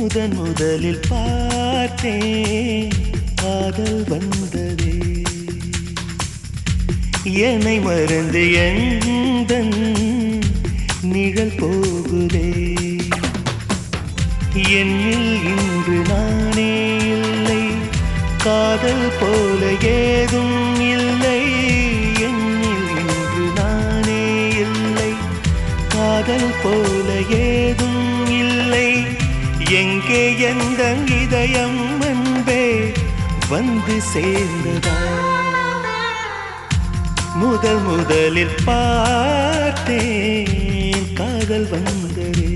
முதலில் பார்த்தேன் காதல் வந்ததே என்னை மறந்து எந்தன் நிழல் போகுதே என்னில் இன்று நானே இல்லை காதல் போல ஏதும் இல்லை என்னில் இன்று நானே இல்லை காதல் போல ஏதும் இல்லை எங்கே எந்த இதயம் அன்பே வந்து சேர்ந்ததா முதலில் பார்த்தேன் காதல் வந்ததே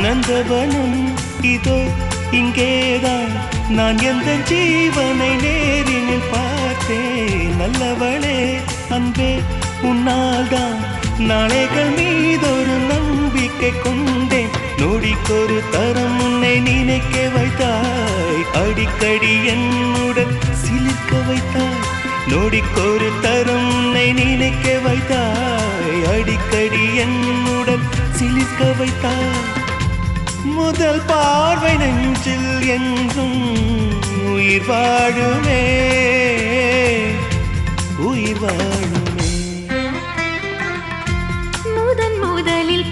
நந்தவனம் இதோ இங்கேதான் நான் எந்த ஜீவனை நேரினில் பார்த்தேன் நல்லவளே அன்பே உன்னால்தான் நாளைகள் மீதொரு நம்பிக்கை கொண்டேன் நொடிக்கொரு தரம் உன்னை நினைக்க வைத்தாய் அடிக்கடி என்னுடன் சிலிர்க்க வைத்தாய் நொடிக்கொரு தரம் உன்னை நினைக்க வைத்தாய் அடிக்கடி என்னுடன் சிலிர்க்க வைத்தாய் முதல் பார்வை நெஞ்சில் என்றும் உயிர் வாழுமே உயிர் வாழுமே முதலில்